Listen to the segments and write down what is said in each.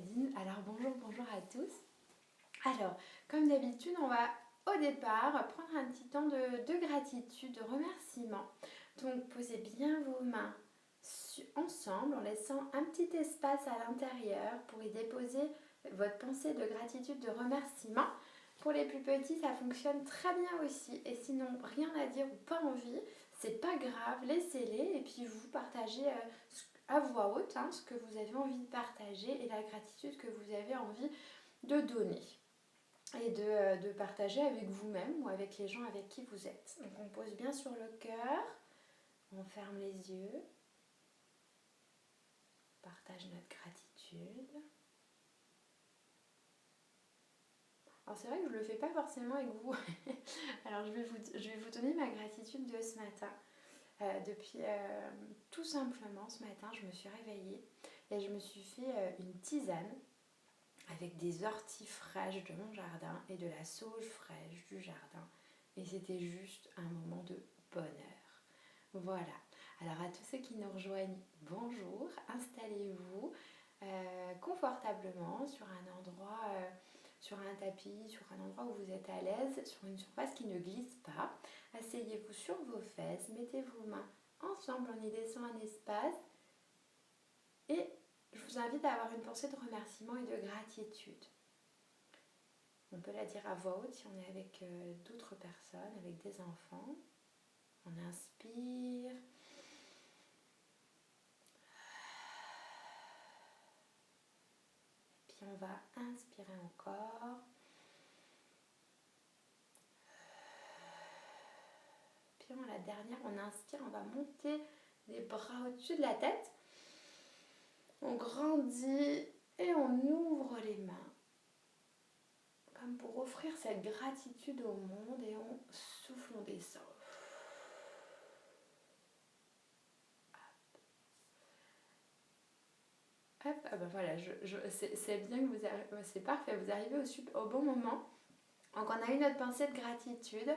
Nadine. Alors bonjour à tous. Alors, comme d'habitude, on va au départ prendre un petit temps de gratitude, de remerciement. Donc posez bien vos mains ensemble en laissant un petit espace à l'intérieur pour y déposer votre pensée de gratitude, de remerciement. Pour les plus petits, ça fonctionne très bien aussi. Et sinon, rien à dire ou pas envie, c'est pas grave, laissez-les et puis vous partagez à voix haute ce que vous avez envie de partager et la gratitude que vous avez envie de donner et de partager avec vous-même ou avec les gens avec qui vous êtes. Donc on pose bien sur le cœur, on ferme les yeux, on partage notre gratitude. Alors c'est vrai que je ne le fais pas forcément avec vous. Alors je vais vous donner ma gratitude de ce matin. Depuis tout simplement ce matin, je me suis réveillée et je me suis fait une tisane avec des orties fraîches de mon jardin et de la sauge fraîche du jardin. Et c'était juste un moment de bonheur. Voilà. Alors à tous ceux qui nous rejoignent, bonjour. Installez-vous confortablement sur un endroit, sur un tapis, sur un endroit où vous êtes à l'aise, sur une surface qui ne glisse pas. Asseyez-vous sur vos fesses, mettez vos mains ensemble en y laissant un espace et je vous invite à avoir une pensée de remerciement et de gratitude. On peut la dire à voix haute si on est avec d'autres personnes, avec des enfants. On inspire. Puis on va inspirer encore. Puis la dernière, on inspire, on va monter les bras au-dessus de la tête. On grandit et on ouvre les mains. Comme pour offrir cette gratitude au monde et on souffle, on descend. Hop, ah ben voilà, c'est bien que vous arrivez, c'est parfait, vous arrivez au bon moment. Donc on a eu notre pensée de gratitude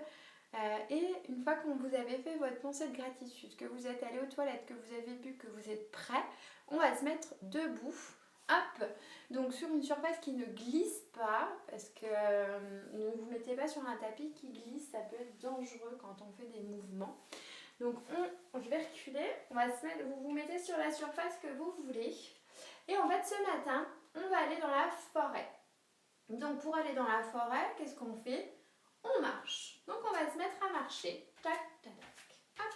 et une fois que vous avez fait votre pensée de gratitude, que vous êtes allé aux toilettes, que vous avez bu, que vous êtes prêt, on va se mettre debout. Hop, donc sur une surface qui ne glisse pas, parce que ne vous mettez pas sur un tapis qui glisse, ça peut être dangereux quand on fait des mouvements. Donc je vais reculer, vous vous mettez sur la surface que vous voulez. Et en fait ce matin, on va aller dans la forêt. Donc pour aller dans la forêt, qu'est-ce qu'on fait? On marche. Donc on va se mettre à marcher. Tac, tac, tac. Hop.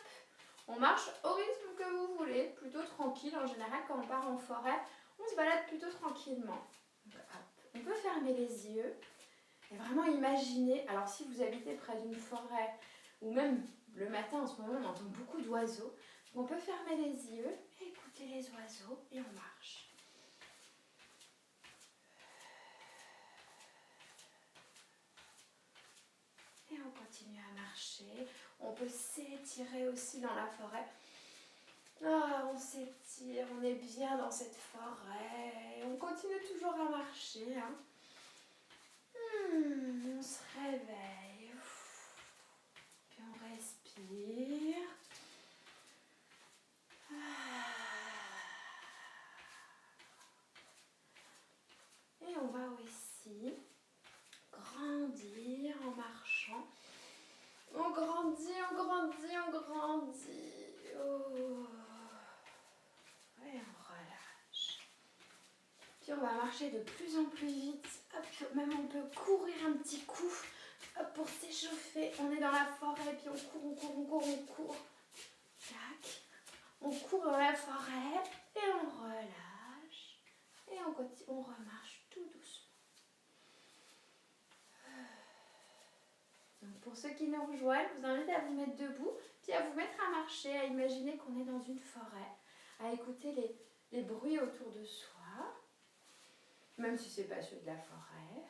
On marche au rythme que vous voulez, plutôt tranquille. En général, quand on part en forêt, on se balade plutôt tranquillement. Donc, hop. On peut fermer les yeux et vraiment imaginer. Alors si vous habitez près d'une forêt ou même le matin en ce moment, on entend beaucoup d'oiseaux. On peut fermer les yeux et écouter les oiseaux et on marche. Et on continue à marcher. On peut s'étirer aussi dans la forêt. Ah, on s'étire, on est bien dans cette forêt. On continue toujours à marcher. On se réveille. Puis on respire. Et on va aussi grandir en marchant. On grandit, on grandit, on grandit. Oh. Et on relâche. Puis on va marcher de plus en plus vite. Hop, même on peut courir un petit coup pour s'échauffer. On est dans la forêt, puis on court. Tac. On court dans la forêt et on relâche. Et on remarche tout doucement. Donc pour ceux qui nous rejoignent, je vous invite à vous mettre debout, puis à vous mettre à marcher, à imaginer qu'on est dans une forêt, à écouter les bruits autour de soi, même si ce n'est pas ceux de la forêt.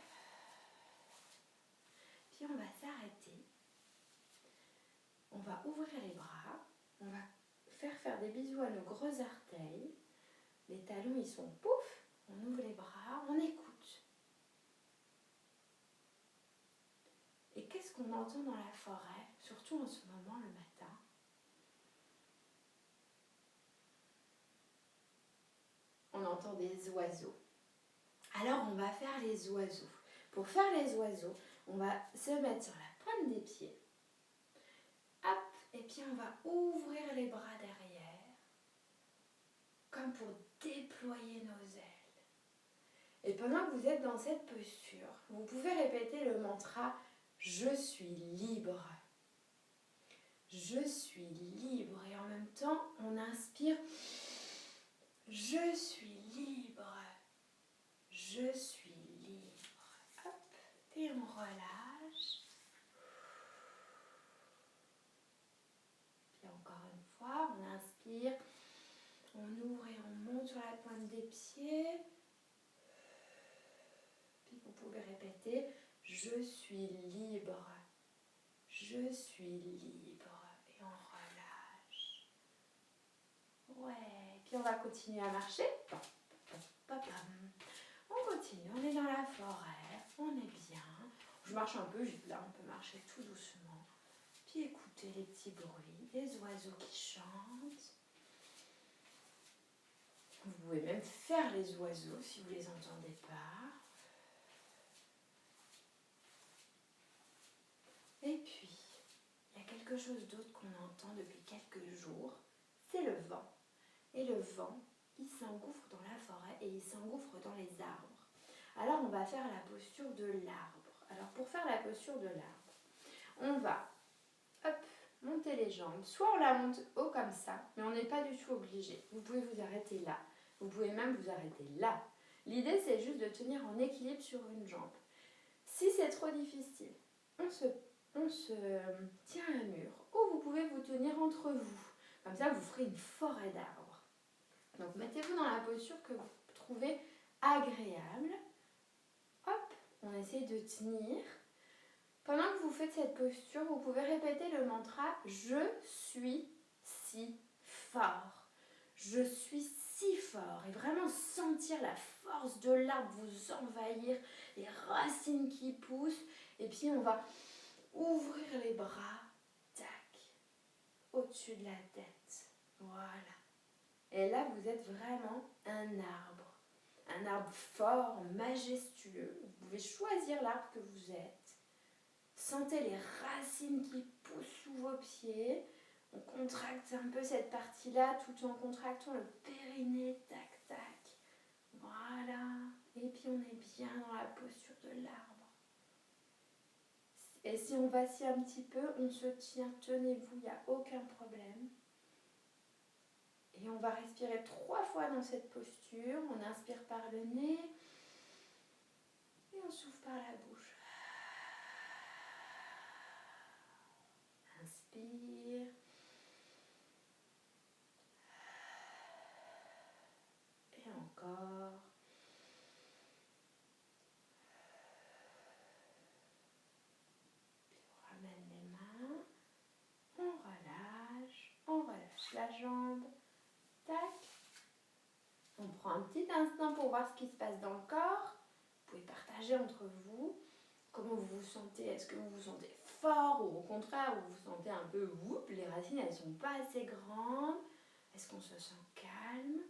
Puis on va s'arrêter, on va ouvrir les bras, on va faire des bisous à nos gros orteils, les talons ils sont pouf, on ouvre les bras, on écoute. Et qu'est-ce qu'on entend dans la forêt, surtout en ce moment le matin? On entend des oiseaux. Alors on va faire les oiseaux. Pour faire les oiseaux, on va se mettre sur la pointe des pieds. Hop, et puis on va ouvrir les bras derrière, comme pour déployer nos ailes. Et pendant que vous êtes dans cette posture, vous pouvez répéter le mantra « Je suis libre ». Je suis libre. Et en même temps, on inspire « Je suis libre ». Je suis libre. Hop, et on relâche. Puis encore une fois, on inspire, on ouvre et on monte sur la pointe des pieds. Puis vous pouvez répéter « Je suis libre. Je suis libre ». Et on relâche. Ouais. Puis on va continuer à marcher. On continue, on est dans la forêt, on est bien. Je marche un peu, là on peut marcher tout doucement. Puis écoutez les petits bruits, les oiseaux qui chantent. Vous pouvez même faire les oiseaux si vous ne les entendez pas. Et puis, il y a quelque chose d'autre qu'on entend depuis quelques jours, c'est le vent. Et le vent, il s'engouffre dans la forêt et il s'engouffre dans les arbres. Alors on va faire la posture de l'arbre. Alors pour faire la posture de l'arbre, on va monter les jambes. Soit on la monte haut comme ça, mais on n'est pas du tout obligé. Vous pouvez vous arrêter là. Vous pouvez même vous arrêter là. L'idée c'est juste de tenir en équilibre sur une jambe. Si c'est trop difficile, on se tient à un mur ou vous pouvez vous tenir entre vous. Comme ça vous ferez une forêt d'arbres. Donc mettez-vous dans la posture que vous trouvez agréable. Hop, on essaie de tenir. Pendant que vous faites cette posture, vous pouvez répéter le mantra « Je suis si fort ». Je suis si fort. Et vraiment sentir la force de l'arbre vous envahir, les racines qui poussent. Et puis on va ouvrir les bras, tac, au-dessus de la tête. Voilà. Et là, vous êtes vraiment un arbre. Un arbre fort, majestueux. Vous pouvez choisir l'arbre que vous êtes. Sentez les racines qui poussent sous vos pieds. On contracte un peu cette partie-là tout en contractant le périnée. Tac, tac. Voilà. Et puis on est bien dans la posture de l'arbre. Et si on vacille un petit peu, on se tient. Tenez-vous, il n'y a aucun problème. Et on va respirer 3 fois dans cette posture. On inspire par le nez et on souffle par la bouche. Inspire. Et encore. Puis on ramène les mains. On relâche la jambe. Tac. On prend un petit instant pour voir ce qui se passe dans le corps. Vous pouvez partager entre vous comment vous vous sentez. Est-ce que vous vous sentez fort ou au contraire vous vous sentez un peu whoop, les racines elles sont pas assez grandes. Est-ce qu'on se sent calme?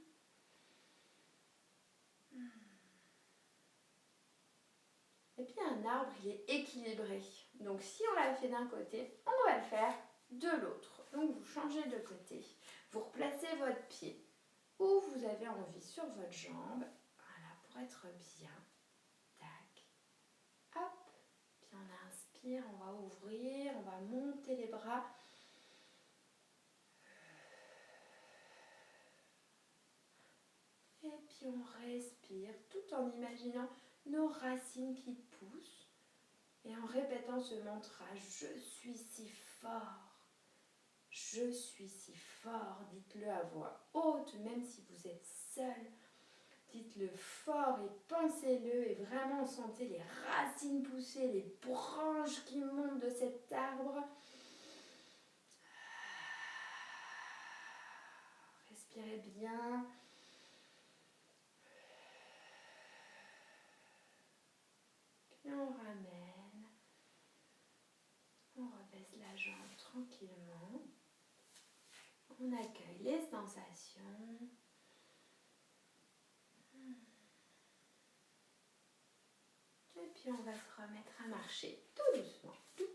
Et puis un arbre il est équilibré. Donc si on l'a fait d'un côté, on va le faire de l'autre. Donc vous changez de côté. Vous replacez votre pied où vous avez envie sur votre jambe. Voilà, pour être bien. Tac. Hop. Puis on inspire, on va ouvrir, on va monter les bras. Et puis on respire tout en imaginant nos racines qui poussent. Et en répétant ce mantra, je suis si fort. Je suis si fort, dites-le à voix haute, même si vous êtes seul. Dites-le fort et pensez-le et vraiment sentez les racines pousser, les branches qui montent de cet arbre. Respirez bien. Puis on ramène. On rebaisse la jambe tranquillement. On accueille les sensations. puis on va se remettre à marcher tout doucement. Tout.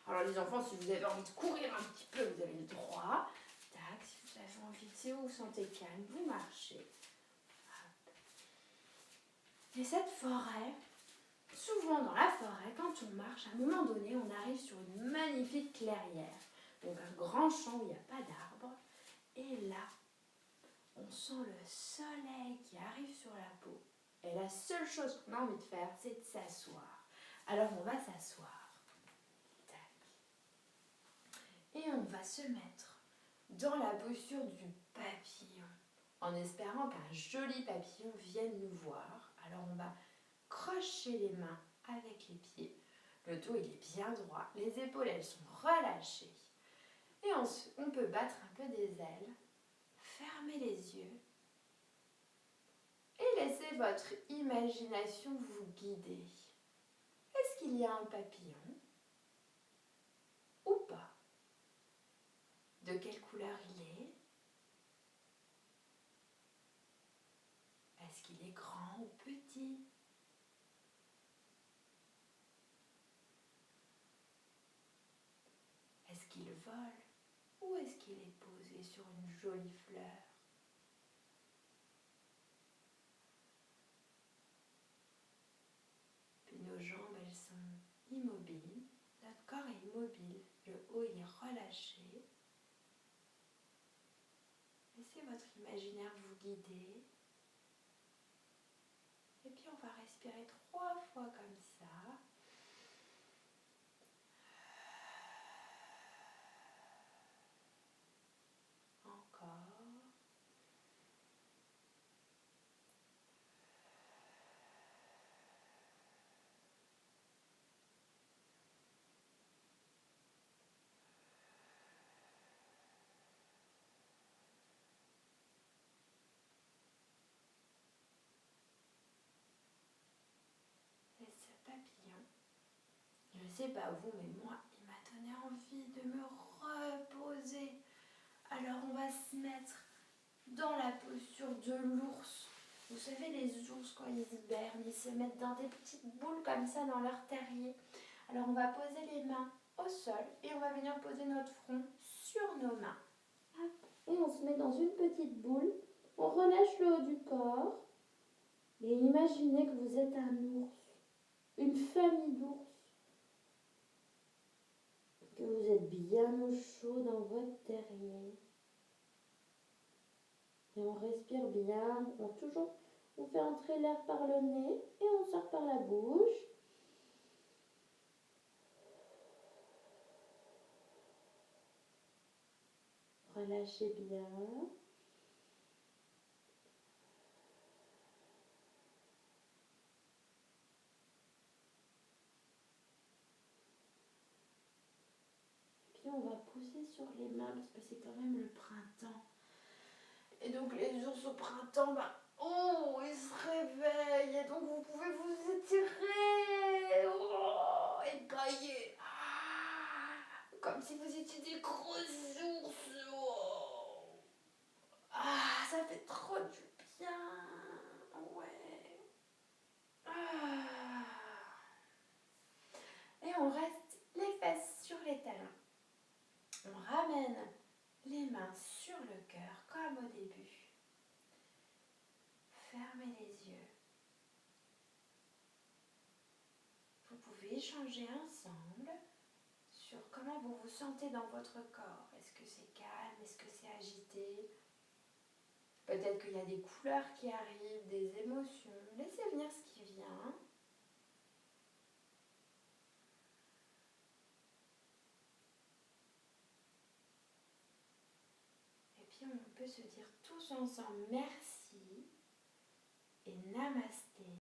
Alors les enfants, si vous avez envie de courir un petit peu, vous avez le droit. Tac, si vous avez envie, si vous vous sentez calme, vous marchez. Hop. Et cette forêt, souvent dans la forêt, quand on marche, à un moment donné, on arrive sur une magnifique clairière. Donc un grand champ où il n'y a pas d'arbres. Et là, on sent le soleil qui arrive sur la peau. Et la seule chose qu'on a envie de faire, c'est de s'asseoir. Alors on va s'asseoir. Tac. Et on va se mettre dans la posture du papillon, en espérant qu'un joli papillon vienne nous voir. Alors on va crocher les mains avec les pieds. Le dos il est bien droit, les épaules elles sont relâchées. Et on peut battre un peu des ailes, fermer les yeux et laisser votre imagination vous guider. Est-ce qu'il y a un papillon ou pas? De quelle couleur il est? Est-ce qu'il est grand ou petit? Est-ce qu'il vole ou est-ce qu'il est posé sur une jolie fleur? Puis nos jambes, elles sont immobiles. Notre corps est immobile. Le haut, il est relâché. Laissez votre imaginaire vous guider. Et puis on va respirer 3 fois comme ça. Encore. Et ce papillon, je ne sais pas vous, mais moi, il m'a donné envie de me reposer. Alors on va se mettre dans la posture de l'ours. Vous savez, les ours, quand ils hibernent, ils se mettent dans des petites boules comme ça dans leur terrier. Alors on va poser les mains au sol et on va venir poser notre front sur nos mains. Et on se met dans une petite boule. On relâche le haut du corps. Et imaginez que vous êtes un ours, une famille d'ours. Que vous êtes bien au chaud dans votre terrier. Et on respire bien. On fait entrer l'air par le nez et on sort par la bouche. Relâchez bien. Puis on va poser sur les mains parce que c'est quand même le printemps. Et donc les ours au printemps, ils se réveillent et donc vous pouvez vous étirer et bailler. Comme si vous étiez des gros ours. Ça fait trop du bien. Ouais. Et on reste les fesses sur les talons. On ramène les mains sur le cœur comme au début. Fermez les yeux. Vous pouvez échanger ensemble sur comment vous vous sentez dans votre corps. Est-ce que c'est calme? Est-ce que c'est agité? Peut-être qu'il y a des couleurs qui arrivent, des émotions. Laissez venir ce qui vient. Et puis on peut se dire tous ensemble merci et namasté.